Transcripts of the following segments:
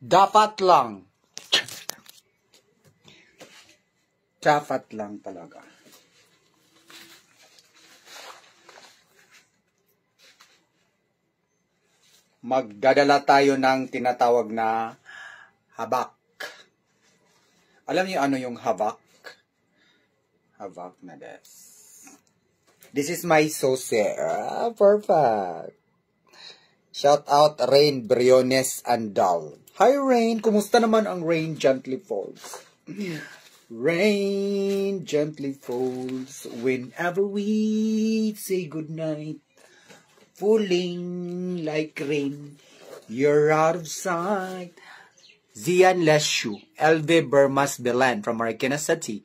Dapat lang. Dapat lang talaga. Magdadala tayo ng tinatawag na habak. Alam niyo ano yung habak? Habak na des. This is my sauce. Perfect. Shout out Rain Briones Andal. Hi Rain, kumusta naman ang Rain Gently Falls? Rain gently falls whenever we say goodnight. Falling like rain, you're out of sight. Zian Leshu, LV Bermas Belen from Marikina City.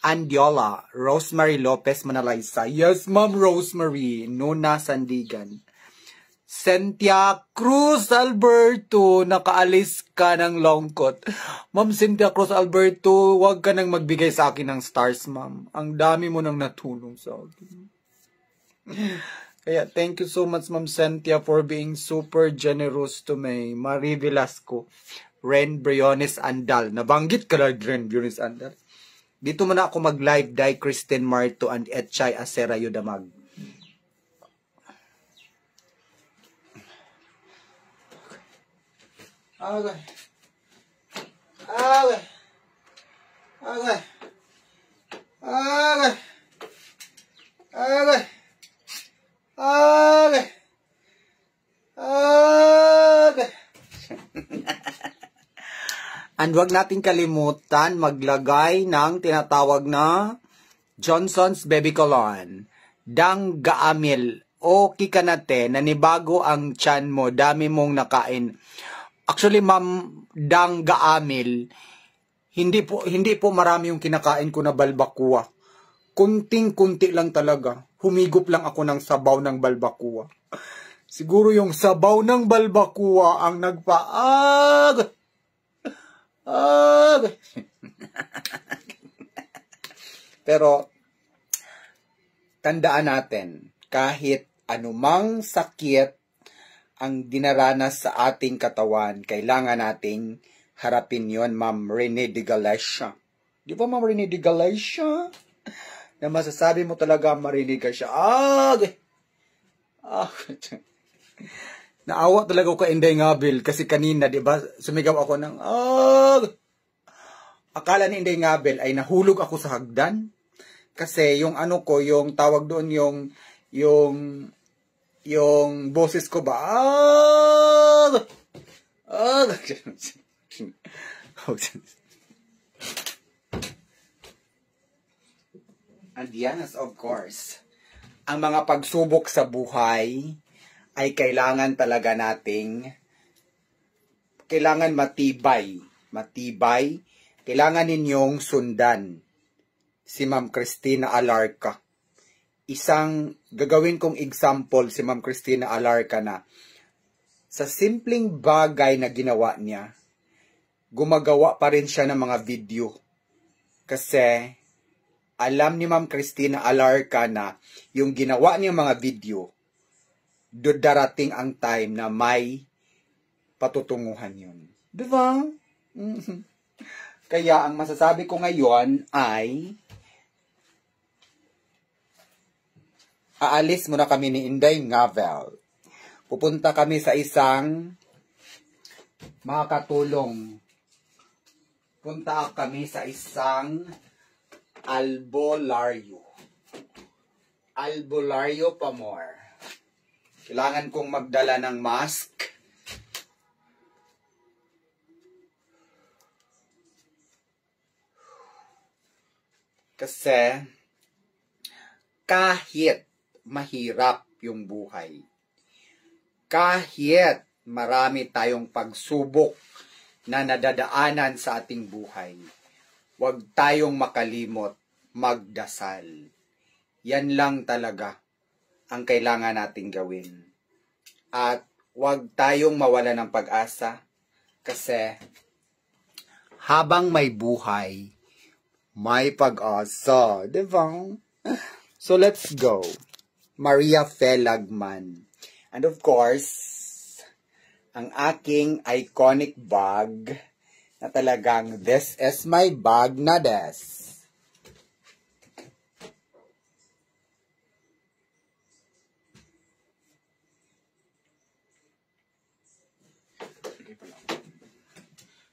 Andiola, Rosemary Lopez Manalaysa. Yes, Ma'am Rosemary. Nuna Sandigan. Cynthia Cruz Alberto, nakaalis ka ng longkot. Ma'am Cynthia Cruz Alberto, huwag ka nang magbigay sa akin ng stars, ma'am. Ang dami mo nang natulong sa akin. Kaya, thank you so much, Ma'am Cynthia, for being super generous to me. Marie Velasco, Ren Briones Andal. Nabanggit ka lang, Ren Briones Andal. Dito muna ako mag-live, Dai Kristen Marto and Etchay Acera Yudamag. Okay. Okay. Okay. Okay. Okay. Okay. Okay. And wag natin kalimutan maglagay ng tinatawag na Johnson's Baby Cologne. Dang gaamil. Okay ka natin. Nanibago ang tiyan mo. Dami mong nakain. Actually, Ma'am Dang gaamil, hindi po marami yung kinakain ko na balbakua. Kunting-kunti lang talaga. Humigop lang ako ng sabaw ng balbakua. Siguro yung sabaw ng balbakua ang nagpaag. Pero, tandaan natin, kahit anumang sakit ang dinaranas sa ating katawan, kailangan nating harapin yon, Ma'am Rene de Galicia. Di ba, Ma'am Rene de Galicia? Na masasabi mo talaga marinig ka siya. Naawa talaga ako kay Inday Ngabil kasi kanina, di ba, sumigaw ako ng akala ni Inday Ngabil ay nahulog ako sa hagdan. Kasi yung ano ko, yung tawag doon yung boses ko ba? And yes, of course, ang mga pagsubok sa buhay ay kailangan talaga kailangan matibay. Kailangan ninyong sundan si Ma'am Cristina Alarca. Gagawin kong example si Ma'am Cristina Alarca na sa simpleng bagay na ginawa niya, gumagawa pa rin siya ng mga video. Kasi alam ni Ma'am Cristina Alarca na yung ginawa niyang mga video, darating ang time na may patutunguhan yun. Diba? Kaya ang masasabi ko ngayon ay aalis muna kami ni Inday Ngavel. Pupunta kami sa isang makakatulong. Punta kami sa isang albularyo. Albularyo pa more. Kailangan kong magdala ng mask. Kasi kahit mahirap yung buhay, kahit marami tayong pagsubok na nadadaanan sa ating buhay, huwag tayong makalimot magdasal. Yan lang talaga ang kailangan nating gawin. At huwag tayong mawala ng pag-asa kasi habang may buhay, may pag-asa. Diba? So let's go. Maria Felagman. And of course, ang aking iconic bag na talagang this is my bag na des.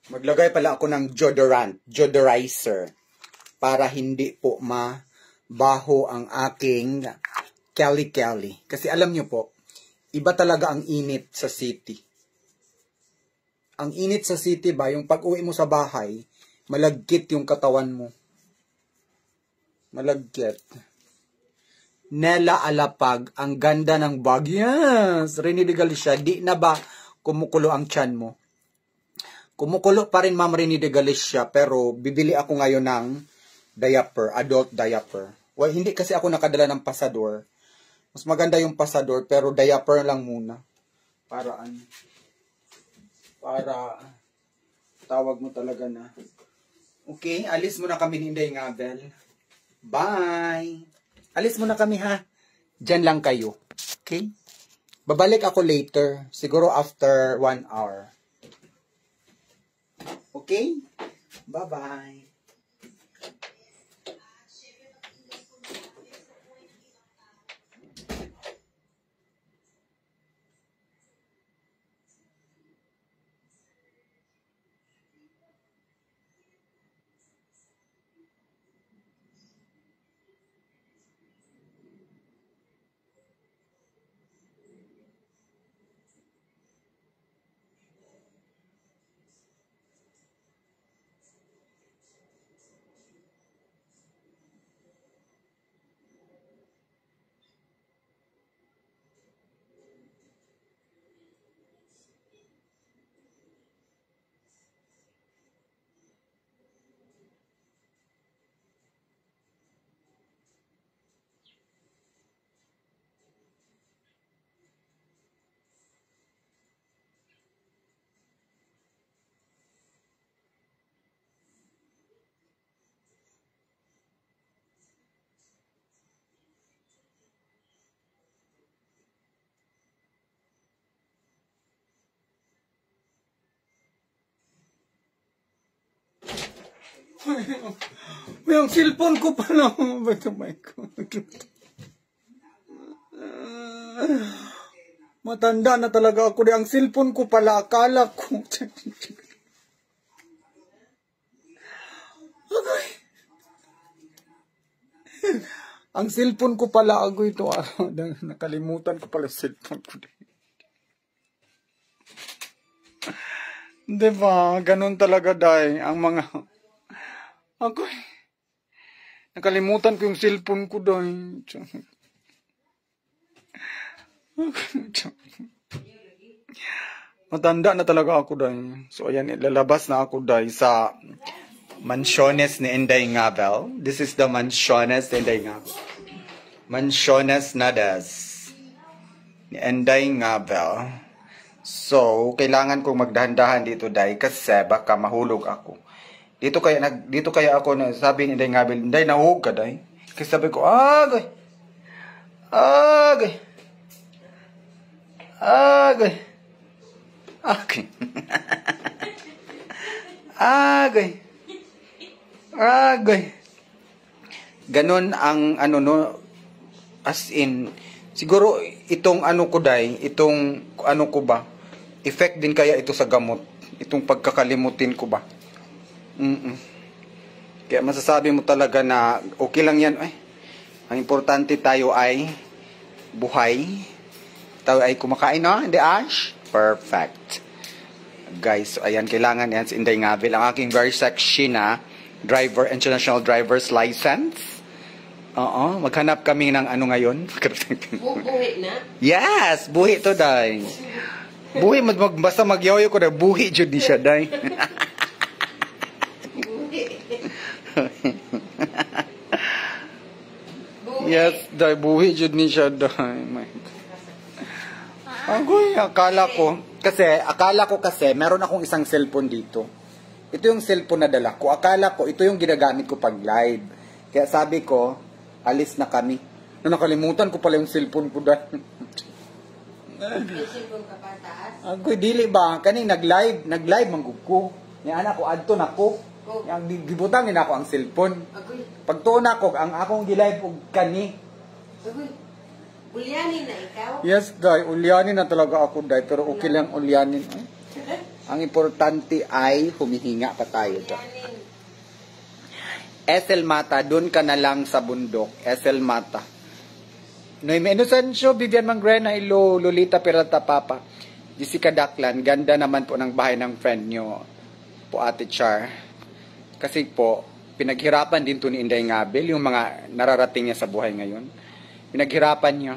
Maglagay pala ako ng deodorizer para hindi po mabaho ang aking kali-kali. Kasi alam nyo po, iba talaga ang init sa city. Ang init sa city ba, yung pag-uwi mo sa bahay, malagkit yung katawan mo. Malagkit. Nela Alapag, ang ganda ng bag. Yes! Rini de Galicia, di na ba kumukulo ang tiyan mo? Kumukulo pa rin Ma'am Rini de Galicia, pero bibili ako ngayon ng diaper, adult diaper. Well, hindi kasi ako nakadala ng pasador. Mas maganda yung pasador, pero diaper lang muna. Para tawag mo talaga na. Okay, alis muna kami ni Inday Ngabel. Bye! Alis muna kami ha. Diyan lang kayo. Okay? Babalik ako later. Siguro after 1 hour. Okay? Bye-bye. May ang cellphone ko pala. Oh my God. Matanda na talaga ako. Ang cellphone ko pala. Akala ko. Okay. Ang cellphone ko pala. Ako ito. Nakalimutan ko pala cellphone ko. Diba? Ganun talaga dahil ang mga... Ako nakalimutan ko yung cellphone ko dahil. Matanda na talaga ako dahil. So ayan, ilalabas na ako dahil sa Mansiones ni Inday Ngabel. This is the Mansiones ni Inday Ngabel. Mansiones Nadas ni Inday Ngabel. So, kailangan kong magdahan-dahan dito dahil kasi baka mahulog ako. Dito kaya ako na sabi ni Inday Ngabel, Inday, nahug ka dahil. Kasi sabi ko, agay. Agay. Agay. Agay. Agay. Agay. Ganon ang ano no, as in, siguro itong ano ko dahil, itong ano ko ba, effect din kaya ito sa gamot. Itong pagkakalimutin ko ba. Kaya masasabi mo talaga na okay lang yan. Ang importante tayo ay buhay. Tayo ay kumakain, no? Hindi, Ash? Perfect. Guys, so ayan, kailangan yan si Inday Ngabel. Ang aking very sexy na driver, international driver's license. Oo, maghanap kami ng ano ngayon. Buhi na? Yes, buhi to, day. Buhi, basta magyaw ko na buhi jud di siya, day. Yes, day, buhi jud ni siya, day. Agoy, akala ko kasi, meron akong isang cellphone dito. Ito yung cellphone na dala ko. Akala ko, ito yung ginagamit ko pag live. Kaya sabi ko, alis na kami. Nakalimutan ko pala yung cellphone ko dahil. Kasi kung kapataas. Ako dili ba kaning nag-live manggug ko. Ni anak ko adto nako. Oh. Yang gibutang ni nako ang cellphone. Agoy. Pagtuon ako ang akong gi-live og kani. Agoy. Ulyanin na ikaw? Yes, day. Ulyanin na talaga ako, day. Pero okay lang ulyanin. Ay. Ang importante ay humihinga pa tayo. Ulyanin. Esel Mata, dun ka na lang sa bundok. Esel Mata. Noemi Inocencio, Vivian Mangrena, Ilo, Lolita Peralta Papa. Jessica Daklan, ganda naman po ng bahay ng friend nyo. Po Ate Char. Kasi po, pinaghirapan din to ni Inday Ngabel, yung mga nararating niya sa buhay ngayon. Pinaghirapan niya.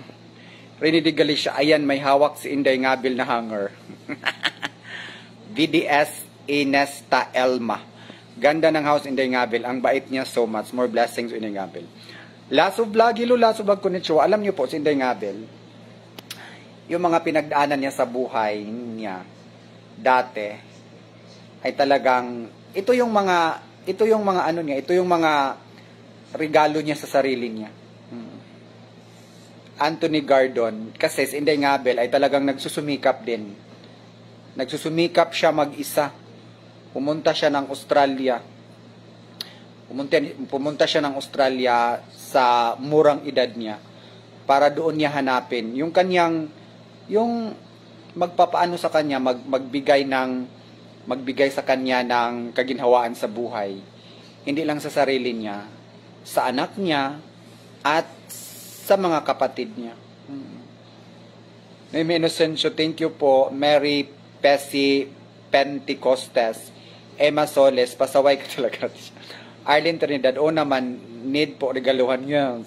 Rene de Galicia, ayan, may hawak si Inday Ngabel na hanger. VDS Inesta Elma. Ganda ng house Inday Ngabel. Ang bait niya so much. More blessings Inday Ngabel. Laso vlog, ilo laso vlog konnichiwa. Alam niyo po si Inday Ngabel, yung mga pinagdaanan niya sa buhay niya dati ay talagang ito yung mga ano niya, ito yung mga regalo niya sa sarili niya. Anthony Gardon, kasi si Inday Ngabel ay talagang nagsusumikap din. Nagsusumikap siya mag-isa. Pumunta siya ng Australia. Pumunta siya ng Australia sa murang edad niya para doon niya hanapin yung kanyang yung magpapaano sa kanya, magbigay sa kanya ng kaginhawaan sa buhay. Hindi lang sa sarili niya, sa anak niya at sa mga kapatid niya. Noemi Inocencio, thank you po. Mary Pesi Pentecostes, Emma Soles, pasaway ka talaga. Arlene Trinidad, o naman, need po regaluhan niya.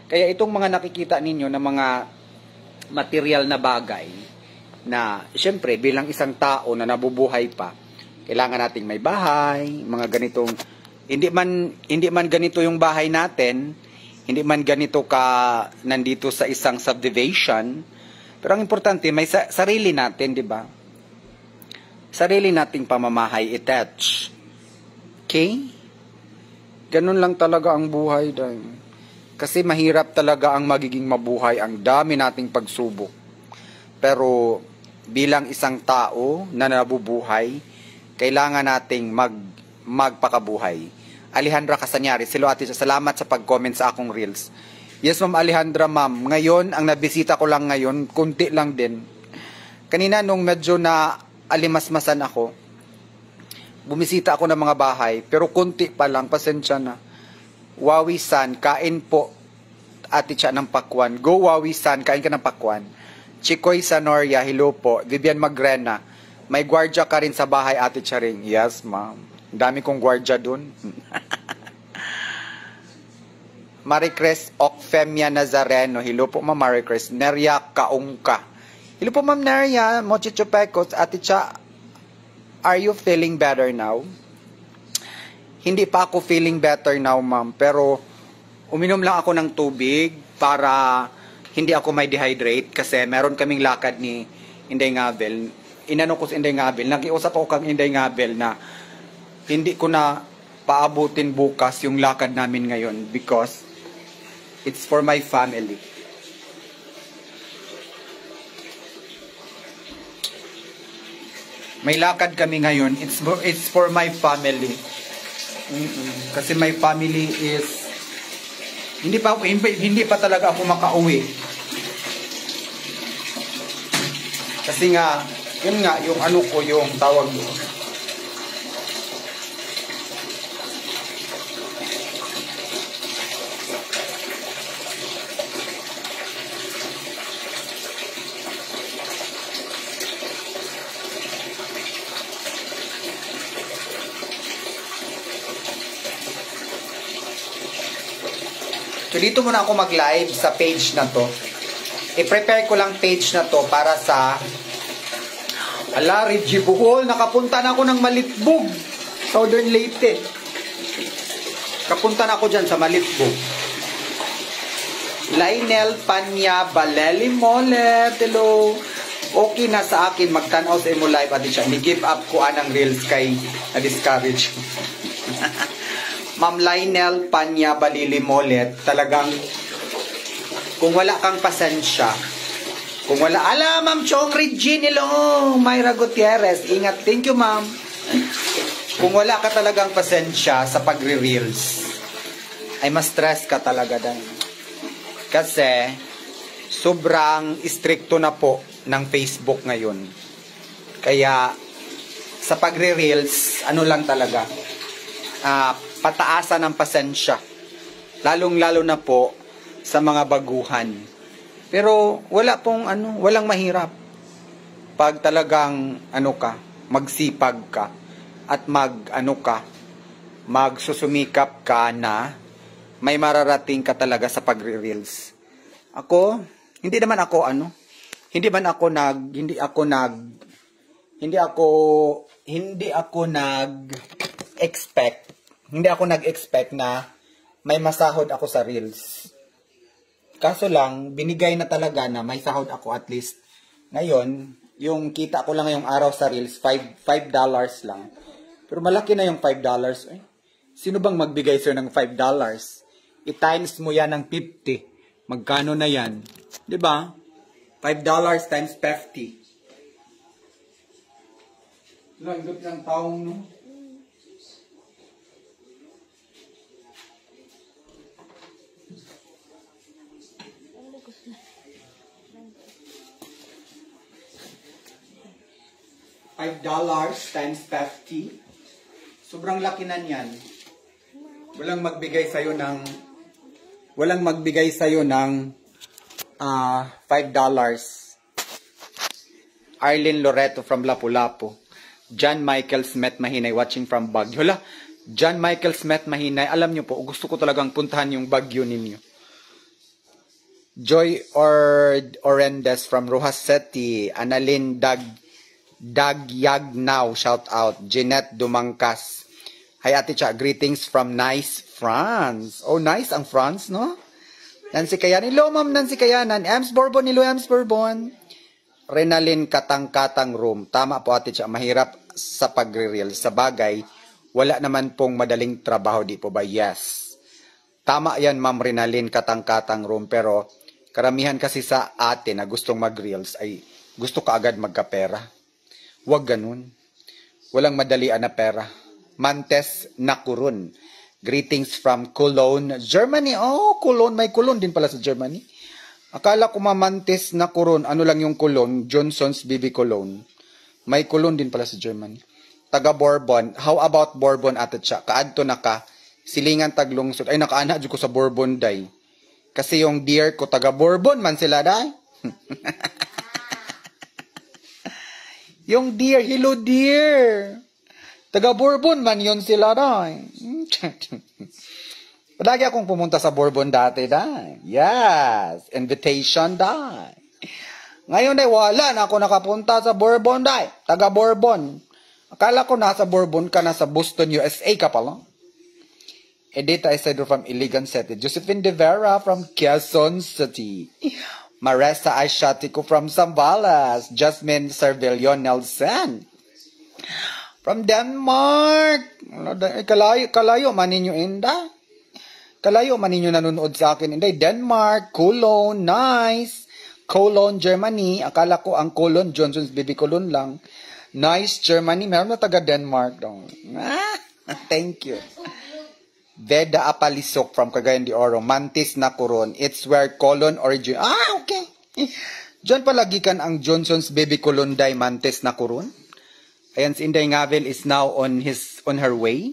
Kaya itong mga nakikita ninyo na mga material na bagay, na siyempre bilang isang tao na nabubuhay pa, kailangan nating may bahay, mga ganitong, hindi man ganito yung bahay natin, hindi man ganito ka nandito sa isang subdivision, pero ang importante, may sarili natin, di ba? Sarili nating pamamahay attach. Okay? Ganun lang talaga ang buhay dahil. Kasi mahirap talaga ang magiging mabuhay. Ang dami nating pagsubok. Pero bilang isang tao na nabubuhay, kailangan nating magpakabuhay. Alejandra Casanyari, silo ate, salamat sa pag-comment sa akong reels. Yes, Ma'am Alejandra, ma'am. Ngayon, ang nabisita ko lang ngayon, kunti lang din. Kanina nung medyo na alimasmasan ako, bumisita ako ng mga bahay, pero kunti pa lang, pasensya na. Wawi-san, kain po, ate siya ng pakwan. Go Wawi-san, kain ka ng pakwan. Chikoy Sanoria, hello po. Vivian Magrena, may gwardya ka rin sa bahay, ate siya rin. Yes, ma'am. Dami kong gwardya dun. Maricres Ocfemia Nazareno, hello po ma'am Maricres. Neria Kaungka, hello po ma'am Neria. Mochicho Pecos, ate siya, are you feeling better now? Hindi pa ako feeling better now, ma'am. Pero, uminom lang ako ng tubig para hindi ako may dehydrate. Kasi meron kaming lakad ni Inday Ngabel. Inano ko si Inday Ngabel. Nakiusap ako kang Inday Ngabel na hindi ko na paabutin bukas yung lakad namin ngayon. Because, it's for my family. May lakad kami ngayon. It's for my family. Kasi my family is hindi pa talaga ako makauwi. Kasi nga, yun nga, yung ano ko, yung tawag ko. So, dito muna ako mag-live sa page na to. I-prepare ko lang page na to para sa Reggie Bohol. Nakapunta na ako ng Malitbog, Southern Leyte. Kapunta na ako dyan sa Malitbog. Lionel Panya Baleli Molet, hello. Okay na sa akin, magtanaw sa imo live at siya. Ni-give up ko anang reels kay na-discourage. Ma'am Lionel Panya Balili Molet, talagang kung wala kang pasensya, Kung wala, Ma'am Chong Regine, hello, Myra Gutierrez, ingat, thank you, ma'am. Kung wala ka talagang pasensya sa pagre-reels, ay ma-stress ka talaga dahil. Kasi, sobrang stricto na po ng Facebook ngayon. Kaya, sa pagre-reels, ano lang talaga, pataasan ng pasensya. Lalong-lalo na po sa mga baguhan. Pero walang mahirap. Pag talagang magsipag ka at magsusumikap ka na may mararating ka talaga sa pagre-reels. Ako, hindi ako nag-expect na may masahod ako sa reels. Kaso lang, binigay na talaga na may sahod ako at least. Ngayon, yung kita ko lang ngayong araw sa reels, $5 lang. Pero malaki na yung $5. Sino bang magbigay sa'yo ng $5? I-times mo yan ng 50. Magkano na yan? Diba? $5 times 50. Langgot ng taong, no? $5 times 50. Sobrang laki na niyan. Walang magbigay sa'yo ng $5. Arlene Loreto from Lapu-Lapu. John Michael Smith Mahinay watching from Baguio. Hala, John Michael Smith Mahinay, alam niyo po, gusto ko talagang puntahan yung Baguio ninyo. Joy Orendes from Rojas City. Annalyn Dagyagnaw, shout out. Jeanette Dumangkas. Hi Ate Cha, greetings from Nice, France. Oh, nice ang France, no? Nancy Kayanan. Hello, Ma'am Nancy Kayanan. Ems Bourbon, hello, Ems Bourbon. Renalyn Katang-Katang Room. Tama po, Ate Cha, mahirap sa pagre-reel. Sa bagay, wala naman pong madaling trabaho, di po ba? Yes. Tama yan, Ma'am Renalyn Katang-Katang Room. Pero, karamihan kasi sa ate na gustong mag-reels ay gusto ka agad magkapera. Huwag ganun. Walang madalian na pera. Mantes Nakurun. Greetings from Cologne, Germany. Oh, Cologne. May Cologne din pala sa Germany. Akala ko Mantes Nakurun. Ano lang yung Cologne? Johnson's BB Cologne. May Cologne din pala sa Germany. Taga Bourbon. How about Bourbon, Ate Cha? Kaadto na ka. Silingan taglungsod. Ay, nakaana ko sa Bourbon, day. Kasi yung dear ko, taga Bourbon man sila, day. Yung dear, hello dear. Taga Bourbon man yun sila, day. Palagi akong pumunta sa Bourbon dati, day. Yes, invitation, day. Ngayon, day, wala na ako nakapunta sa Bourbon, day. Taga Bourbon. Akala ko nasa Bourbon ka, nasa Boston, USA ka pala. Edita Isidro from Iligan City. Josephine De Vera from Quezon City. Maresa Aishatico from Zambales. Jasmine Servillion Nelson from Denmark. Kalayo man ninyo, Inda. Kalayo man ninyo nanonood sa akin, Inday. Denmark, Cologne, nice. Cologne, Germany. Akala ko ang Cologne, Johnson's BB Cologne lang. Nice, Germany. Meron na taga Denmark. Thank you. Veda Apalisok from Cagayan de Oro. Mantis Nakurun. It's where Cologne origin. Okay. Diyan palagikan ang Johnson's Baby Cologne Day Mantis Nakurun. Ayan, si Inday Ngavel is now on her way.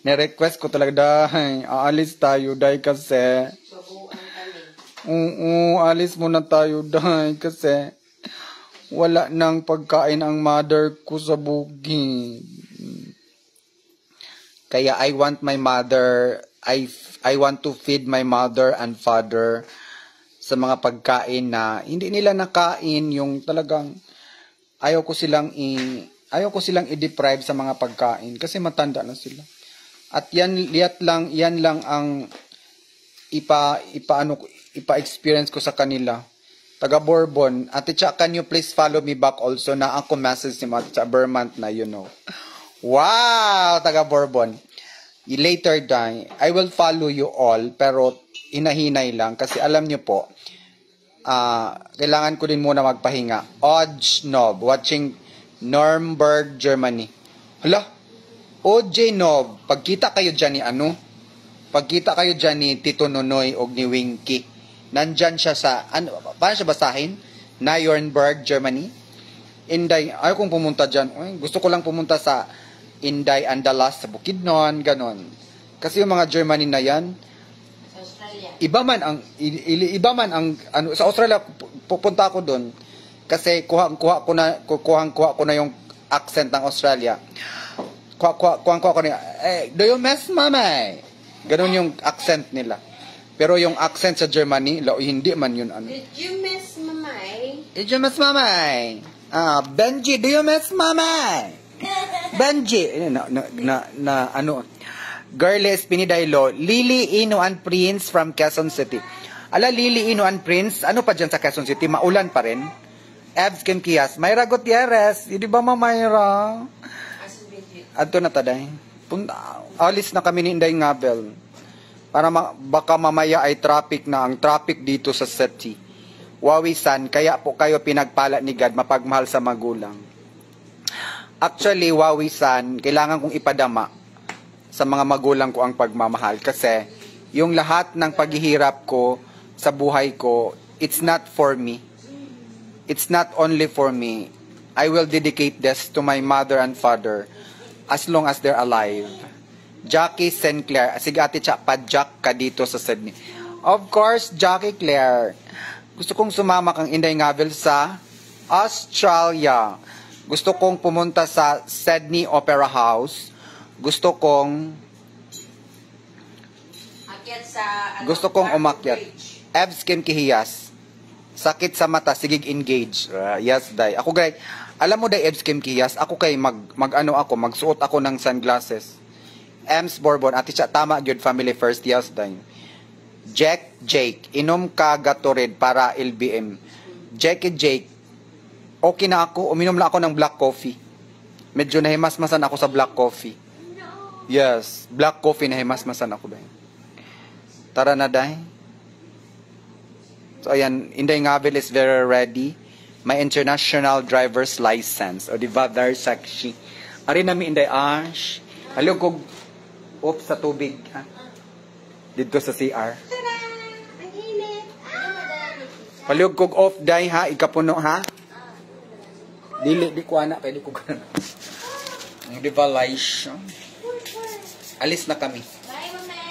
Na-request ko talaga, day, aalis tayo, day, kasi. Alis muna tayo, day, kasi wala nang pagkain ang mother ko sa bukid. Kaya I want my mother, I want to feed my mother and father sa mga pagkain na hindi nila nakain, yung talagang ayaw ko silang i-deprive sa mga pagkain kasi matanda na sila. At yan lang ang ipa-experience ko sa kanila. Taga Bourbon. Ate Cha, can you please follow me back also na ako message si Ate Cha Bermant na, you know. Wow! Taga Bourbon. Later, I will follow you all, pero hinahinay lang kasi alam nyo po, kailangan ko din muna magpahinga. Odge Nob, watching Nuremberg, Germany. Hala, OJ Nob, pagkita kayo dyan ni pagkita kayo dyan ni Tito Nonoy o ni Winky, nandyan siya sa, paano siya basahin? Nuremberg, Germany. Inday, ayaw kong pumunta dyan. Gusto ko lang pumunta sa Inday, Andalas, sa Bukidnon, ganon. Kasi yung mga Germany na yan, Sa Australia. iba man ang sa Australia pupunta ako doon kasi kuha ko na yung accent ng Australia. Kuha ko na, do you miss mama? Ganun yung accent nila. Pero yung accent sa Germany, hindi man yun Did you miss mamay? Did you miss mamay? Benji, do you miss mamay? Benji, Girles Pinidaylo, Lily Inuan Prince from Quezon City. Ala, Lily Inuan Prince, ano pa dyan sa Quezon City? Maulan pa rin. Ebs Kim Kias, Mayra Gutierrez, hindi ba Mayra? Adto na taday. Alis na kami ni Inday Ngabel. Para baka mamaya ay traffic na ang traffic dito sa city. Wawisan, kaya po kayo pinagpala ni God mapagmahal sa magulang. Actually, wawisan, kailangan kong ipadama sa mga magulang ko ang pagmamahal kasi yung lahat ng paghihirap ko sa buhay ko, it's not for me. It's not only for me. I will dedicate this to my mother and father as long as they're alive. Jackie Sinclair, sige ate Cha, padjak ka dito sa Sydney. Of course, Jackie Claire. Gusto kong sumama kang Inday Ngabel sa Australia. Gusto kong pumunta sa Sydney Opera House. Gusto kong umakyat. Ebs Kim Kihiyas. Sakit sa mata, sigig engage. Yes, day. Ako gay, alam mo day Ebs Kim Kihiyas, ako kay magsuot ako ng sunglasses. Ems Bourbon, ati siya, tama gyud family first, yes, day. Jake, inom ka Gatorade para LBM. Jake, okay na ako, uminom lang ako ng black coffee. Medyo nahimasmasan ako sa black coffee. Yes, black coffee nahimasmasan ako ba. Tara na day. So ayan, Inday Ngabel is very ready. My international driver's license. O diba, very sexy. Ari nami Inday Ash. Halog kog off sa tubig. Ha? Dito sa CR. Halog kog off day ha, ikapuno ha. Di ko anak, pwede ko ganun. Ang devaluation. Alis na kami. Bye, mamay.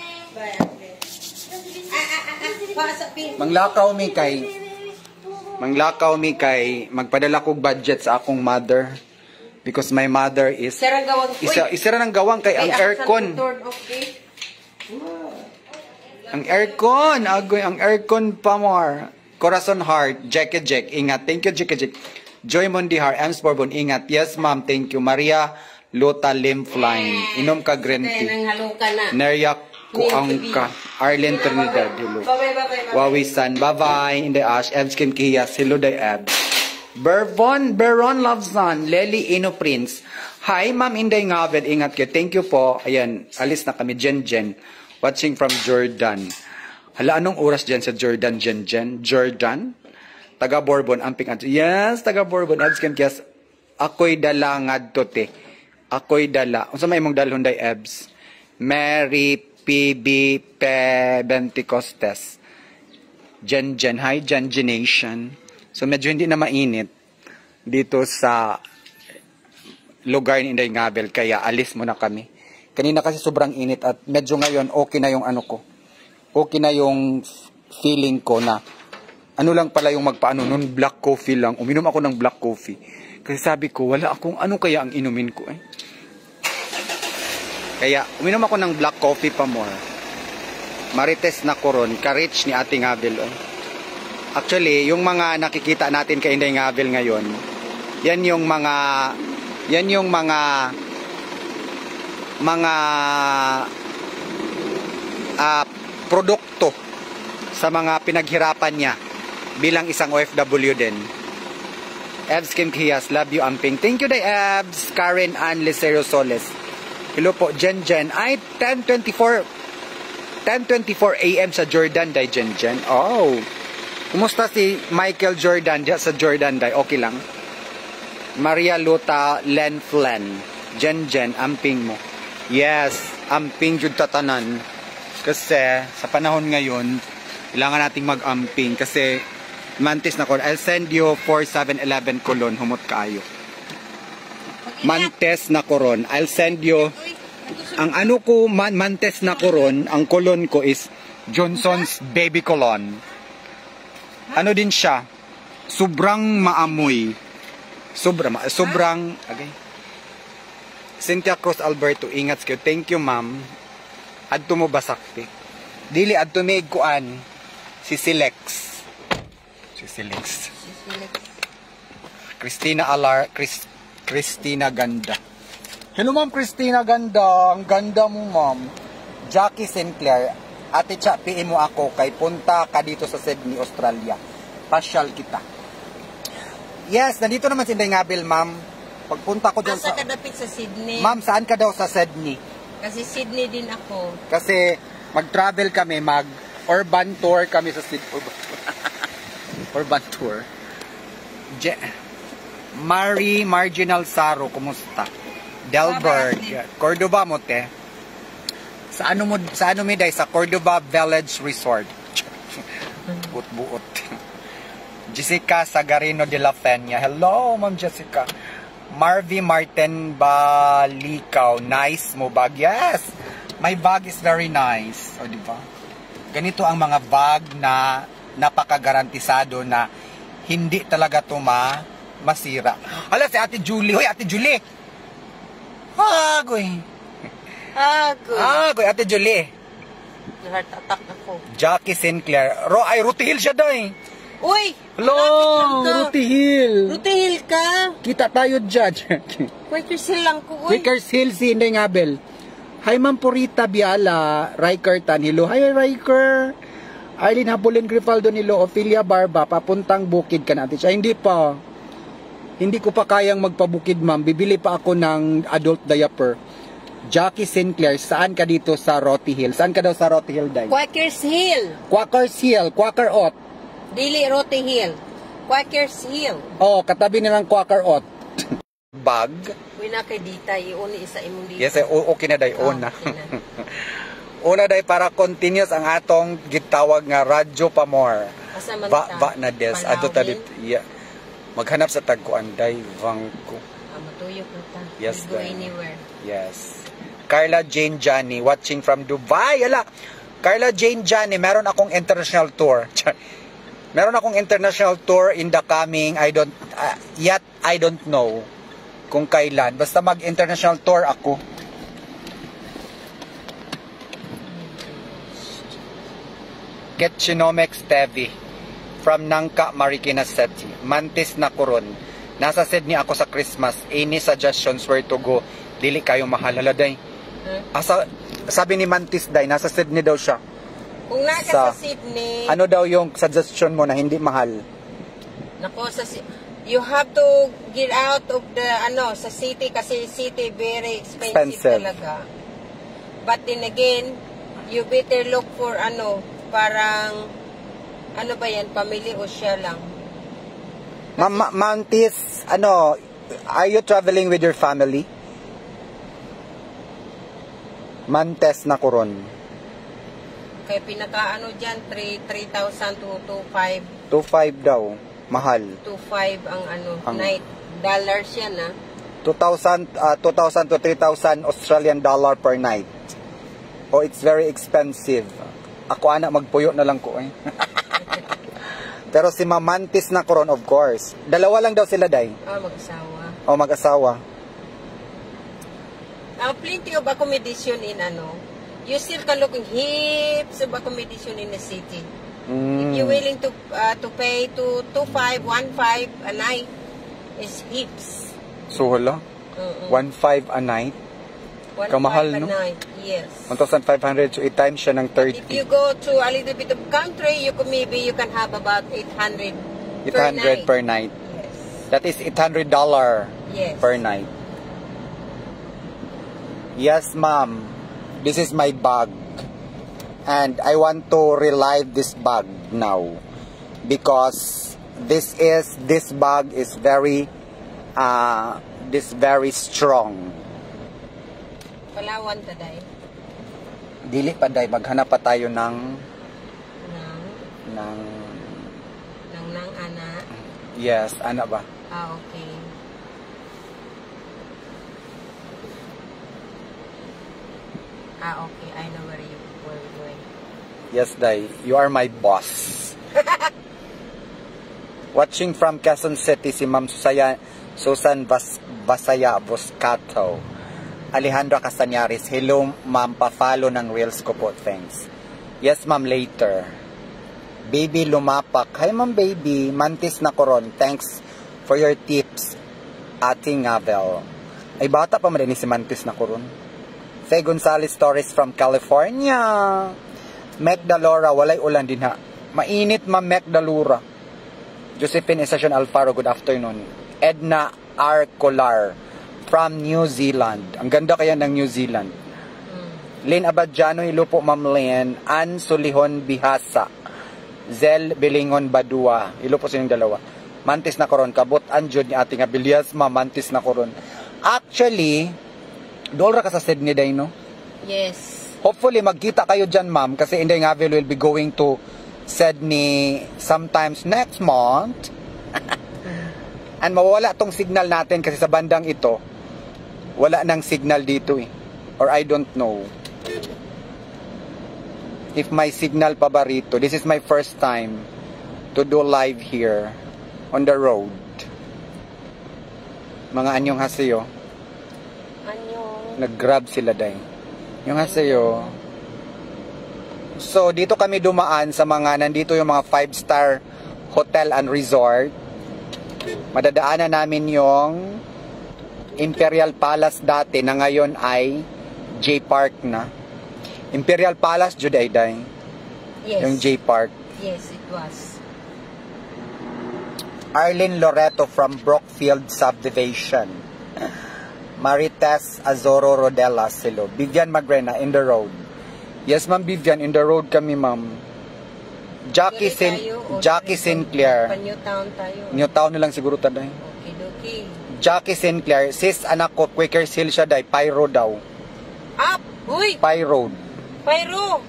Manglakaw mi kay magpadala kog budget sa akong mother because my mother is isa nang gawang kay ang aircon. Ang aircon pa more. Corazon Heart, Jack, ingat. Thank you, Jack. Joy Mondihar, Ems Bourbon, ingat. Yes, ma'am, thank you. Maria Lota Limfline, inom ka green tea. Neryak Kuangka, Arlen Trinidad, hello. Wawisan, bye-bye. In the Ash, Ebs Kim Kiyas, hello day Ebs. Beron Loveson, Lely Ino Prince. Hi, ma'am Inday Ngabel, ingat kayo. Thank you po. Ayan, alis na kami, Jen. Watching from Jordan. Hala, anong oras dyan sa Jordan, Jen? Jordan? Taga Bourbon, amping ato. Yes, taga Bourbon, Ebs Kim Kiyas. Ako'y dala ngadto te. Ako'y dala. Unsa may imong dalhon day Ebs? Mary PB Penticostes. Jen. Hi, Nation. So, medyo hindi na mainit dito sa lugar ni Inday Ngabel. Kaya, alis muna kami. Kanina kasi sobrang init at medyo ngayon okay na yung ano ko. Okay na yung feeling ko na ano lang pala yung magpaano nun, black coffee lang. Uminom ako ng black coffee. Kasi sabi ko, wala akong ano kaya ang inumin ko eh. Kaya, uminom ako ng black coffee pa more. Marites na koron, ka-rich ni Ate Ngabel. Oh. Actually, yung mga nakikita natin kay Inday Ngabel ngayon, yan yung mga produkto sa mga pinaghirapan niya bilang isang OFW din. Ebs Kim Kiyas, love you amping. Thank you day Ebs. Karen Ann Licero Soles. Hello po, Jen. Ay, 10:24. 10:24 a.m. sa Jordan Day, Jen. Oh. Kumusta si Michael Jordan diya sa Jordan Day? Okay lang. Maria Luta Len Flen. Jen, amping mo. Yes, amping jud tatanan. Kasi sa panahon ngayon, kailangan nating mag-amping kasi mantis na ko. I'll send you 4711 Colon, humot kaayo. Mantes na koron. I'll send you ang ano ko mantes na koron, ang kolon ko is Johnson's Baby Cologne. Ano din siya? Sobrang maamoy. Sobrang okay. Cynthia Cruz Alberto, ingat kayo. Thank you, ma'am. Adto mo basakti. Dili adto mig kuan si Silex. Christina Ganda. Hello, ma'am Christina Ganda. Ang ganda mo, ma'am. Jackie Sinclair. Ate Cha, PM mo ako kay punta ka dito sa Sydney, Australia. Pasyal kita. Yes, nandito naman si Inday Ngabel, ma'am. Pagpunta ko dyan sa kadapit sa Sydney. Ma'am, saan ka daw sa Sydney? Kasi Sydney din ako. Kasi mag-travel kami, urban tour kami sa Sydney. Urban tour. Marginal Saro, kumusta? Delberg, Cordoba mo te. Sa ano mi day sa Cordoba Village Resort. Buot. Jessica Sagarino de la Peña. Hello, Ma'am Jessica. Marvy Martin Balikaw. Nice mo bag. Yes. My bag is very nice. O, di ba? Ganito ang mga bag na napakagarantisado na hindi talaga masira. Hala, si Ate Julie. Hoy, Ate Julie. Agoy, Ate Julie. Heart attack ako. Jackie Sinclair. Ruti Hill siya doy. Uy! Hello, Ruti Hill. Ruti Hill ka? Kita tayo dyan. Quakers Hill lang ko, uy. Quakers Hill si Inday Ngabel. Hi, Ma'am Purita Biala. Riker Tanhilo. Hi, Riker. Eileen Habulin Grifaldo Nilo. Ophelia Barba. Papuntang bukid ka natin siya. Hindi pa. Hindi ko pa kayang magpabukid, ma'am. Bibili pa ako ng adult diaper. Jackie Sinclair, saan ka dito sa Roti Hill? Saan ka daw sa Roti Hill, Day? Quakers Hill. Quakers Hill. Quaker Ot. Dili Roti Hill. Quakers Hill. Oh, katabi nilang Quaker Ot. Bag. Uy na kay dita. Iuni isa imong dita. Yes, okay na, Day. Una. Una, Day, para continuous ang atong gitawag nga Radyo Pamor. Ba na des. Ato talit. Yeah. Maghanap sa tagkuan, Day, Vangko. Matuyo ko ta. Yes, go anywhere. Yes. Carla Jane Johnny, watching from Dubai. Ala, Carla Jane Johnny, meron akong international tour. Meron akong international tour in the coming, I don't know kung kailan. Basta mag-international tour ako. Ketchinomics Tevi. From Nangka, Marikina City. Mantis na Coron. Nasa Sydney ako sa Christmas. Any suggestions where to go? Dili kayo mahal. Day. Sabi ni Mantis, Day, nasa Sydney daw siya. Kung naka sa Sydney. Ano daw yung suggestion mo na hindi mahal? Nako, you have to get out of the, sa city kasi city very expensive talaga. But then again, you better look for parang, ba yan, family o siya lang? Mantis, are you traveling with your family? Mantes na Coron. Kaya pinaka dyan, 3,000 to 2,500. 2,500 daw. Mahal. 2,500 ang night. Dollars yan, 2,000 to 3,000 Australian dollar per night. Oh, it's very expensive. Ako magpuyo na lang ko eh. Pero si Mamantis na Coron, of course. Dalawa lang daw sila, Day. Mag-asawa. Oh, mag-asawa. Plenty of accommodation in you still can look heaps of accommodation in the city. If you're willing to pay to 2,500, 1,500 a night, is heaps. So, hala? 1,500 a night? Kamahal, no? Night, yes. 1,500, so 8 times siya ng 30. But if you go to a little bit of country, maybe you can have about 800 per night. Yes. That is $800 per night. Yes, ma'am. This is my bag. And I want to relive this bag now because this bag is very strong. Palawan taday. Dili pa day, maghanap pa tayo ng Nang ana. Yes, ana ba? Okay. Okay. I know where we're going. Yes, day. You are my boss. Watching from Quezon City, si Ma'am Susan Basaya Boscato. Alejandra Castañares. Hello, Ma'am. Pa-follow ng Reels ko po. Thanks. Yes, Ma'am. Later. Baby Lumapak. Hi, Ma'am Baby. Mantis na koron. Thanks for your tips, Ating Abel. Ay, bata pa man din si Mantis na koron. Faye Gonzalez Torres from California. Mecdalora, walay ulan din ha. Mainit, Ma'am Mecdalora. Josephine Estacion Alfaro, good afternoon. Edna Arcolar from New Zealand. Ang ganda kaya ng New Zealand. Lynn Abadjano, hello po Ma'am Lynn. Ann Solihon Bihasa. Zel Bilingon Badua. Hello po sa inyong dalawa. Mantis na koron. Kabot anjod ni ating abilias, Ma'am. Mantis na koron. Actually, doon ra ka sa Sydney day, no? Yes. Hopefully, magkita kayo dyan, Ma'am. Kasi Inday Ngavel will be going to Sydney sometimes next month. And mawawala tong signal natin kasi sa bandang ito, wala nang signal dito eh. Or I don't know if may signal pa ba rito. This is my first time to do live here on the road. Mga anyong haseyo. Nag-grab sila day. Yung haseyo. So, dito kami dumaan sa mga, nandito yung mga 5-star hotel and resort. Madadaanan namin yung Imperial Palace dati na ngayon ay J Park na. Imperial Palace, Juday day. Yes. Yung J Park. Yes, it was. Arlene Loreto from Brookfield Subdivision. Marites Azoro Rodela Silo. Vivian Magrena in the road. Yes, Ma'am Vivian, in the road kami, Ma'am. Jackie Sinclair. New Town tayo. New Town na lang siguro taday. Okay. Jackie Sinclair. Sis, anak ko, Quakers Hill siya day. Pyro daw. Up! Uy! Pyro. Pyro!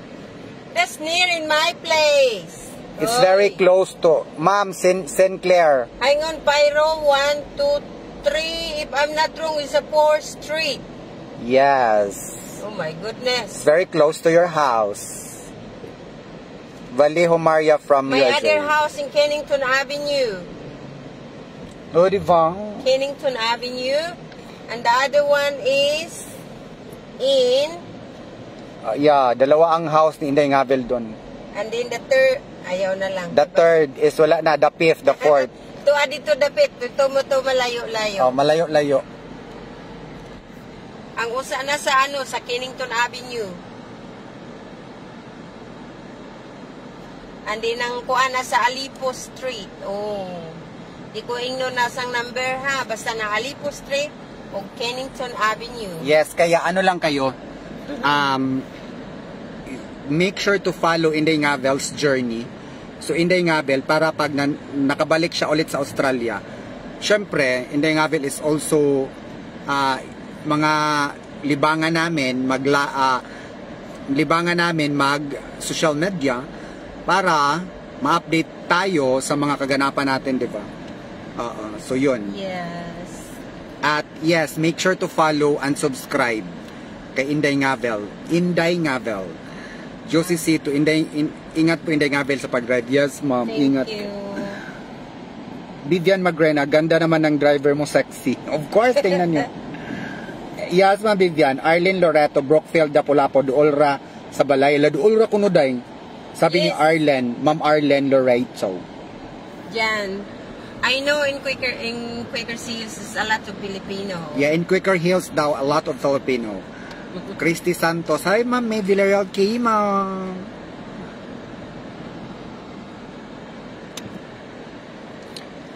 That's near in my place. It's very close to Ma'am Sinclair. Hang on, Pyro. 1, 2, 3. If I'm not wrong, it's a 4th Street. Yes. Oh my goodness. It's very close to your house. Vallejo Maria from My USA. other house in Kennington Avenue. Oh, diba? Kennington Avenue. And the other one is in... Yeah, dalawa ang house ni Inday Ngabel doon. And then the third, ayaw na lang. The third is wala na, the fifth, the fourth. Dito dapit, ito mo to malayo-layo. Oh, malayo-layo. Ang usa na sa sa Kennington Avenue. And then ang kuha na sa Alipo Street. Oh. Di ko ingno na sang number ha, basta na Alipo Street o Kennington Avenue. Yes, kaya ano lang kayo, make sure to follow Inday Ngabel's journey. So Inday Ngabel, para pag nakabalik siya ulit sa Australia, syempre, Inday Ngabel is also mga libangan namin mag social media para ma-update tayo sa mga kaganapan natin, di ba? So yun. Yes. At yes, make sure to follow and subscribe kay Inday Ngabel. Inday Ngabel. Josie Cito, ingat po Inday Ngabel sa pag-drive. Yes, ma'am, ingat. Thank you. Vivian Magrena, ganda naman ng driver mo, sexy. Of course, tingnan nyo. Yes, ma'am Vivian. Arlene Loreto, Brookfield, Dapulapo, Duolra, sa Balay. Duolra kunuday. Sabi ni Arlene, Ma'am Arlene Loreto. Jan, I know in Quaker Seals is a lot of Filipino. Yeah, in Quaker Hills daw, a lot of Filipino. Christy Santos. Hi, Ma'am May Villarreal Kima.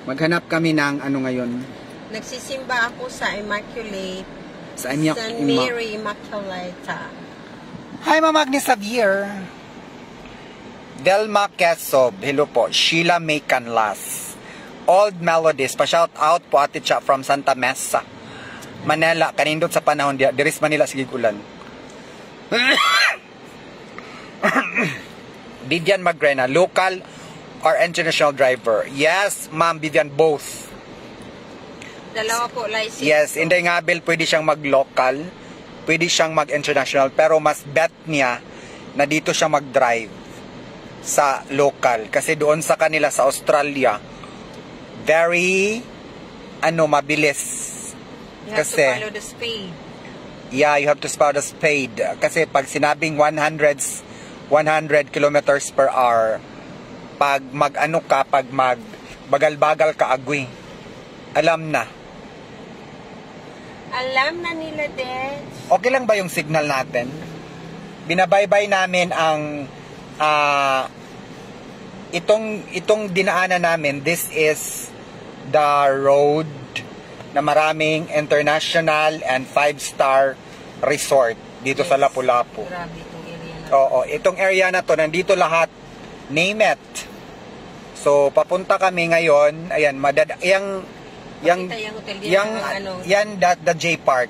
Maghanap kami ng ano ngayon. Nagsisimba ako sa Immaculate. Sa San Mary Immaculata. Hi, Ma'am Agnes Xavier. Delma Quezzob, hello po. Sheila May Canlas. Old Melodies, pa-shout out po Ate Cha from Santa Mesa, Manila. Kanindot sa panahon diya. Diris Manila, sige ulan. Vivian Magrena, local or international driver? Yes, ma'am Vivian, both. Dalawa po license. Yes, Inday Ngabel pwede siyang mag-local, pwede siyang mag-international, pero mas bet niya na dito siya mag-drive sa local. Kasi doon sa kanila sa Australia, very, mabilis. You have to follow the speed. Yeah, you have to follow the speed. Kasi pag sinabing 100 kilometers per hour, pag pag bagal-bagal ka agwi, alam na. Alam na nila din. Okay lang ba yung signal natin? Binabaybay namin ang itong dinaanan namin. This is the road na maraming international and 5-star resort dito sa Lapu-Lapu. Grabe itong area na. Oo, itong area na to, nandito lahat. Name it. So, papunta kami ngayon. Ayan, the J Park.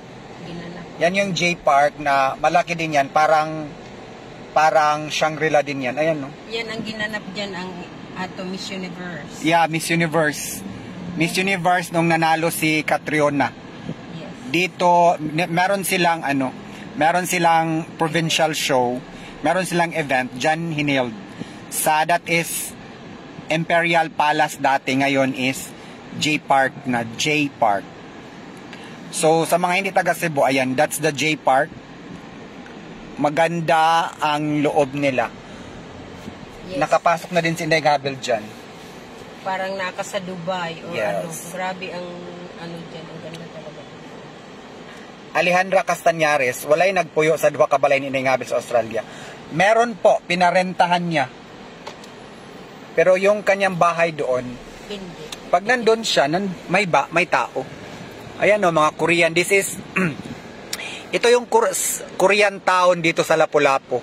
Yan yung J Park na malaki din yan. Parang Shangri-La din yan. Ayan, no? Yan ang ginanap dyan, ang Miss Universe. Yeah, Miss Universe. Miss Universe nung nanalo si Catriona. Yes. Dito, meron silang provincial show. Meron silang event. Dyan hinild. That is Imperial Palace dati. Ngayon is J Park na. J Park. So, sa mga hindi taga Cebu, ayan, that's the J Park. Maganda ang loob nila. Yes. Nakapasok na din si Inday Gabel dyan. Parang naka sa Dubai o yes. Grabe ang dyan. Ang ganda talaga. Alejandra Castañares, walay nagpuyo sa duha ka balay ni Inday Gabel sa Australia. Meron po, pinarentahan niya. Pero yung kanyang bahay doon, hindi. Pag nandun siya, may tao. Ayan o, mga Korean. This is, ito yung Korean town dito sa Lapu-Lapu.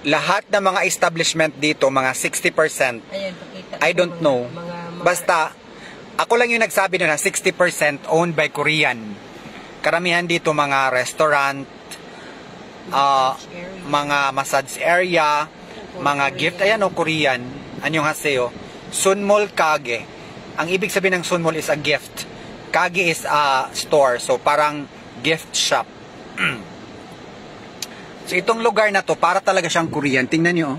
Lahat ng mga establishment dito, mga 60%. Ayan, pakita. I don't know. Basta, ako lang yung nagsabi na 60% owned by Korean. Karamihan dito mga restaurant, mga massage area, mga gift. Ayan o, Korean. Anyong haseo. Sunmol Kage. Ang ibig sabihin ng Sunmol is a gift. Kage is a store. So, parang gift shop. So, itong lugar na to, para talaga siyang Korean. Tingnan nyo.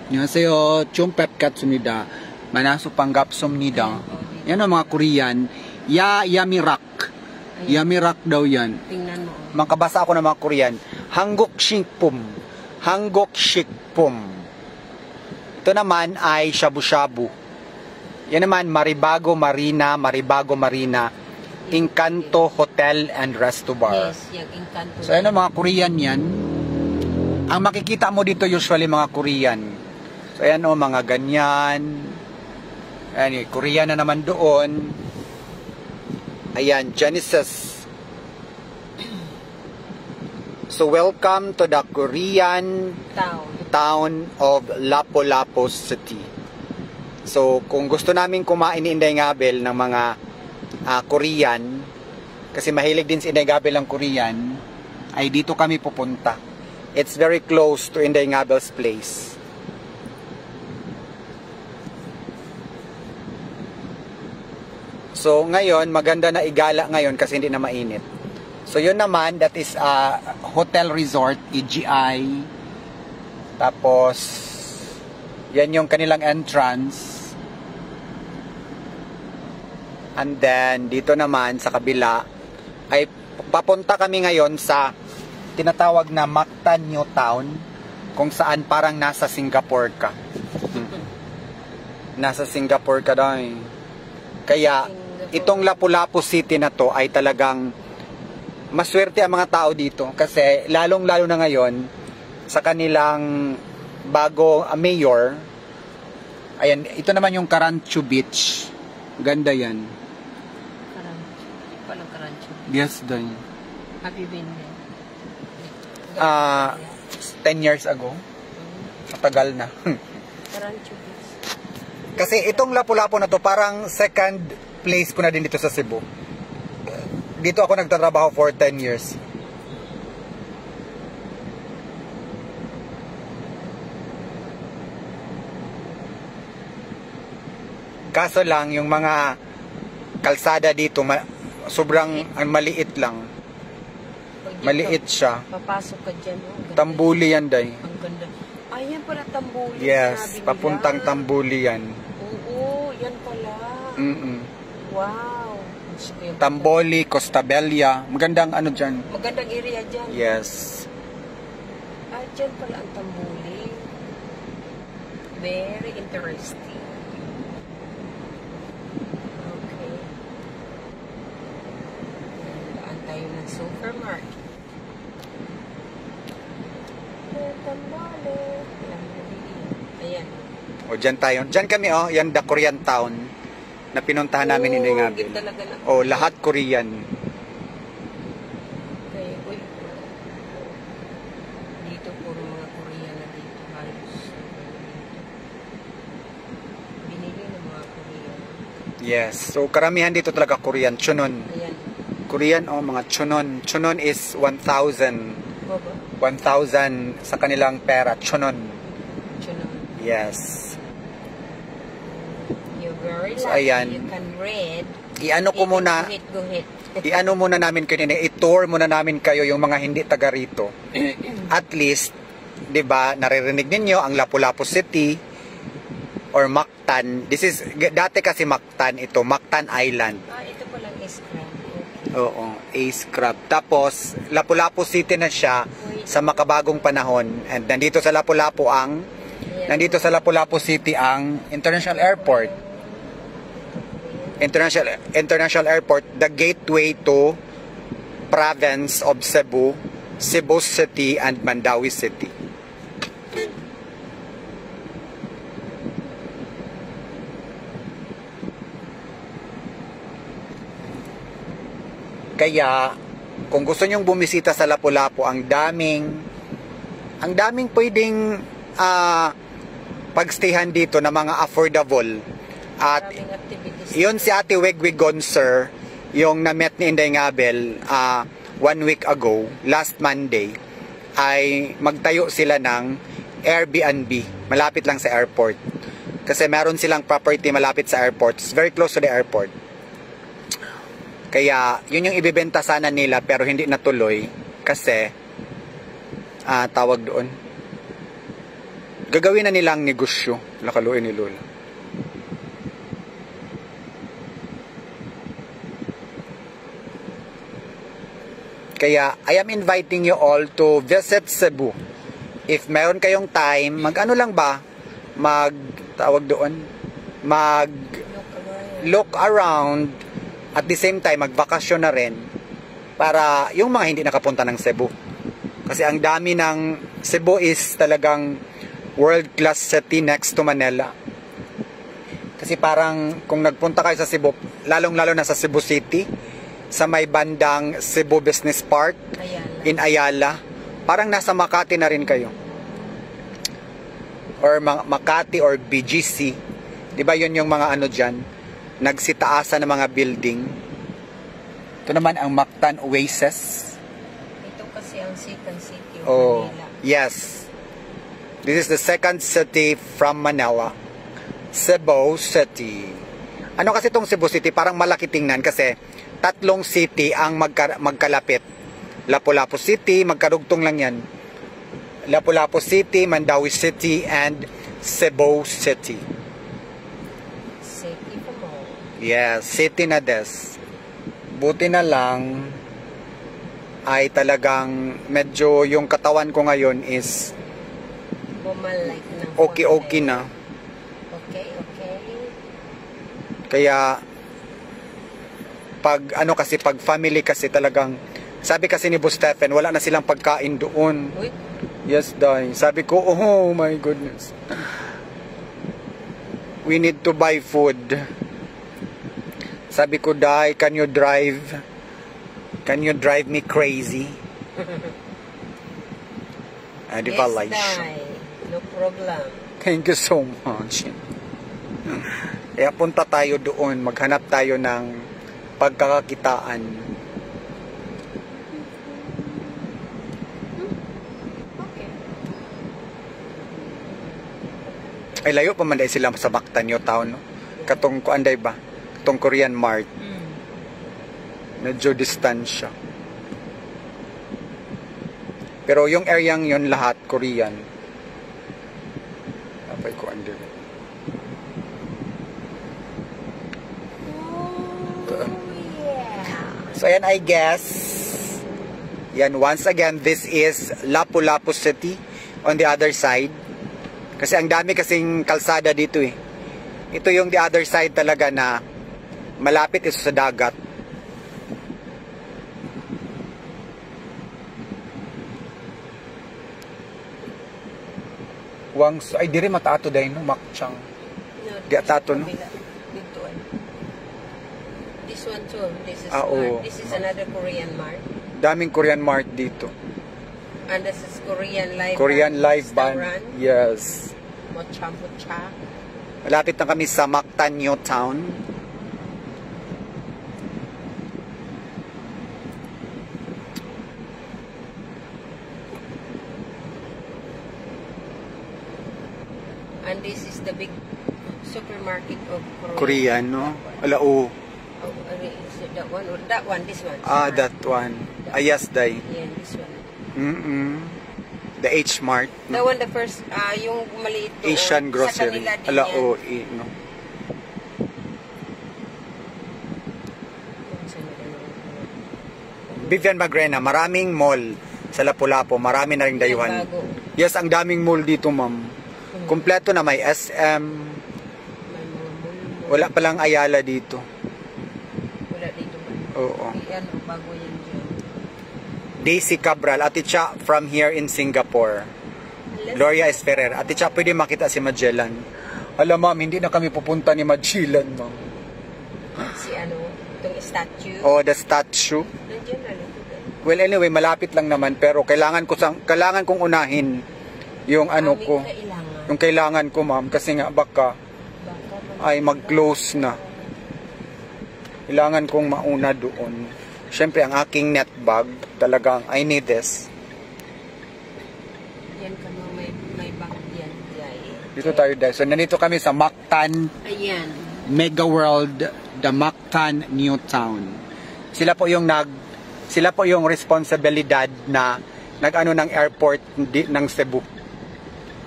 Annyeonghaseyo. Chumpep katsumnida. Manaso panggapsumnida. Yan o, mga Korean. Yamirak. Yamirak daw yan. Tingnan mo. Makabasa ako ng mga Korean. Hangguk Shikpum. Hangguk Shikpum. Ito naman ay shabu-shabu. Yan naman, Maribago Marina, Encanto Hotel and Resto Bar. Yes, yung Encanto. So, yan ang mga Korean yan. Ang makikita mo dito usually mga Korean. So, ayan o, mga ganyan. Ayan, Korean na naman doon. Ayan, Genesis. So, welcome to the Korean town of Lapu-Lapu City. So, kung gusto namin kumain ni Inday Ngabel ng mga Korean, kasi mahilig din si Inday Ngabel ng Korean, ay dito kami pupunta. It's very close to Inday Ngabel's place. So, ngayon, maganda na igala ngayon kasi hindi na mainit. So, yun naman, that is a hotel resort, EGI. Tapos, yan yung kanilang entrance. And then, dito naman, sa kabila, ay papunta kami ngayon sa tinatawag na Mactan New Town, kung saan parang nasa Singapore ka. Nasa Singapore ka daw eh. Kaya, itong Lapu-Lapu City na to ay talagang maswerte ang mga tao dito. Kasi, lalong-lalo na ngayon, sa kanilang bago mayor, ayan, ito naman yung Karanchu Beach. Ganda yan. Walang Karanchu. Yes, doon. Have you been there? 10 years ago. Matagal na. Rancho Beach. Kasi itong Lapu-Lapu na to, parang second place ko na din dito sa Cebu. Dito ako nagtatrabaho for 10 years. Kaso lang, yung mga kalsada dito, sobrang maliit lang. Maliit siya. Papasok ka dyan. Oh. Tambuli yan, day. Ang ganda. Ayan pala Tambuli. Yes, papuntang Tambuli yan. Oo, yan pala. Wow. Tamboli, Costa Bella. Magandang ano dyan. Magandang area dyan. Yes. Ah, dyan pala ang Tambuli. Very interesting. Okay. Daan tayo ng supermarket. Tambali. Ayan. O, dyan tayo. Dyan kami, oh. Yan, the Korean town na pinuntahan namin ni Ngabil. O, lahat Korean. Okay, uy. Dito puro mga Korean na dito. Halos. Binili ng mga Korean. Yes. So, karamihan dito talaga Korean. Chunon. Ayan. Korean, oh, mga chunon. Chunon is 1,000. Baba. 1,000 sa kanilang pera. Chunon. Chunon. Yes. You're very lucky. So, ayan. You can read. I-ano ko muna. Go ahead. I-ano muna namin kayo. I-tour muna namin kayo yung mga hindi taga rito. At least, 'di ba, naririnig ninyo ang Lapu-Lapu City or Mactan. This is dati kasi Mactan ito, Mactan Island. Ah, ito pa lang is crab. Oo, Ace Crab. Tapos Lapu-Lapu City na siya sa makabagong panahon. And nandito sa Lapu-Lapu nandito sa Lapu-Lapu City ang International Airport. International Airport, the gateway to province of Cebu, Cebu City and Mandawi City. Kaya kung gusto nyong bumisita sa Lapu-Lapu, ang daming pwedeng pagstayhan dito na mga affordable. At yun si Ate Wegwig Gonser, yung na-met ni Inday Ngabel 1 week ago, last Monday, ay magtayo sila ng Airbnb malapit lang sa airport. Kasi meron silang property malapit sa airport. It's very close to the airport. Kaya yun yung ibibenta sana nila pero hindi natuloy kasi tawag doon. Gagawin na nilang negosyo. Lakaluin ni Lola. Kaya, I am inviting you all to visit Cebu. If meron kayong time, mag-ano lang ba? Tawag doon? Look around. At the same time, magbakasyon na rin. Para yung mga hindi nakapunta ng Cebu. Kasi ang dami ng Cebu is talagang world-class city next to Manila. Kasi parang kung nagpunta kayo sa Cebu, lalong-lalo na sa Cebu City, sa may bandang Cebu Business Park in Ayala, parang nasa Makati na rin kayo. Or Makati or BGC. Diba yun yung mga ano dyan? Nagsitaasan ng mga building. Ito naman ang Mactan Oasis. Ito kasi ang second city of Manila. Yes. This is the second city from Manila. Cebu City. Ano kasi itong Cebu City? Parang malaki tingnan kasi tatlong city ang magkalapit. Lapu-Lapu City, magkarugtong lang yan. Lapu-Lapu City, Mandawi City, and Cebu City. City pa mo. Yes, city na des. Buti na lang ay talagang medyo yung katawan ko ngayon is Bumalike ng okay na. Okay. Kaya pag family kasi talagang, sabi kasi ni Boss Stephen, wala na silang pagkain doon. Uy. Yes, Day. Sabi ko, oh my goodness. We need to buy food. Sabi ko, Day, can you drive me crazy? Di ba, Yes, Lish? Day. No problem. Thank you so much. Kaya punta tayo doon, maghanap tayo ng pagkakakitaan. Okay. Ay, layo pa man dahil sila sa Mactan Town, no? Katong, kuanday ba? Katong Korean Mart. Medyo distansya. Pero yung areang yun lahat, Korean. Apay ko under. So ayan, I guess. Yan, once again, this is Lapu-Lapu City on the other side. Kasi ang dami kasing kalsada dito eh. Ito yung the other side talaga na malapit ito sa dagat. Wangso, ay diri matato dahil no, Makchang. No, Di atato no? Dito. This one too. This is oo. This is another Korean mart. Daming Korean Mart dito. And this is Korean live Korean live band. restaurant. Yes. Mocha. Malapit na kami sa Mactan Town. And this is the big supermarket of Korea. Korean, no? Ala, oh. Is it that one or that one? This one. Ah, that one. Ah, yes, day. Yeah, this one. The H Mart. That one, the first, yung maliit doon. Asian Sa grocery. kanila din Ala, yan. oh, no? Vivian Magrena, maraming mall sa Lapu-Lapu. Marami na ring dayuhan. Bago. Yes, ang daming mall dito, ma'am. Kompleto na, may SM. May mga mall. Wala palang Ayala dito. Wala dito man. Oo. Yan, bago yan dyan. Daisy Cabral, Ate Cha from here in Singapore. Gloria Esperer. Ate Cha, pwede makita si Magellan. Alam, ma'am, hindi na kami pupunta ni Magellan, ma'am. Si ano, itong statue. Oh, the statue. Nandiyan na lang. Well, anyway, malapit lang naman, pero kailangan kong unahin yung ano ko. Kailangan. Yung kailangan ko, ma'am, kasi nga baka ay mag-close na. Kailangan kong mauna doon. Siyempre, ang aking net bag, talagang I need this. Yan ka mo, may bag yan. Dito tayo dahil. So, nandito kami sa Mactan Ayan. Mega World, the Mactan New Town. Sila po yung responsibilidad na nag-ano ng airport ng Cebu.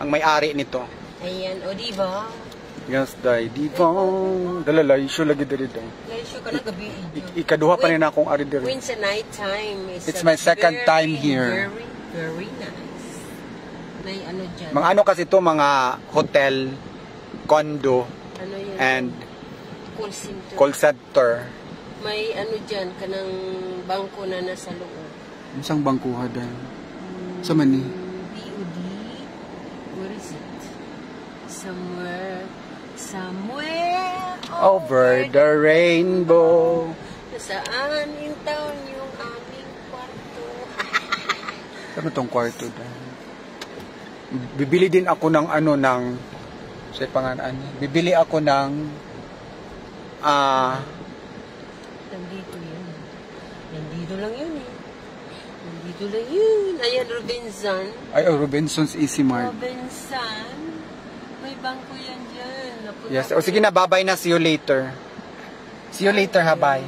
Ang may-ari nito. Ayan, o diba? Yes, day. Diba? Dalalay, issue lagi dito. Laisyo ka na gabi. Ikaduha pa rin akong ari dito. When sa night time. It's my second time here. Very, very nice. May ano dyan. Mga ano kasi to, mga hotel, condo, Ano yun? and Call center. call center. May ano dyan, kanang bangko na nasa loob. Isang bangkuha dahil. Sa mani? BOD. Where is it? Somewhere Over the rainbow. Nasaan yung taon yung aming kwarto? Ano tong kwarto dahil? Bibili din ako ng ano ng sa pangalan. Bibili ako ng Nandito yun. Nandito lang yun eh. Nandito lang yun. Ayan, Robinson. Ay, Robinson's Easy Mart. Robinson. May bangko yan dyan. Yes. O sige na, bye-bye na. See you later. See you later, ha, bye.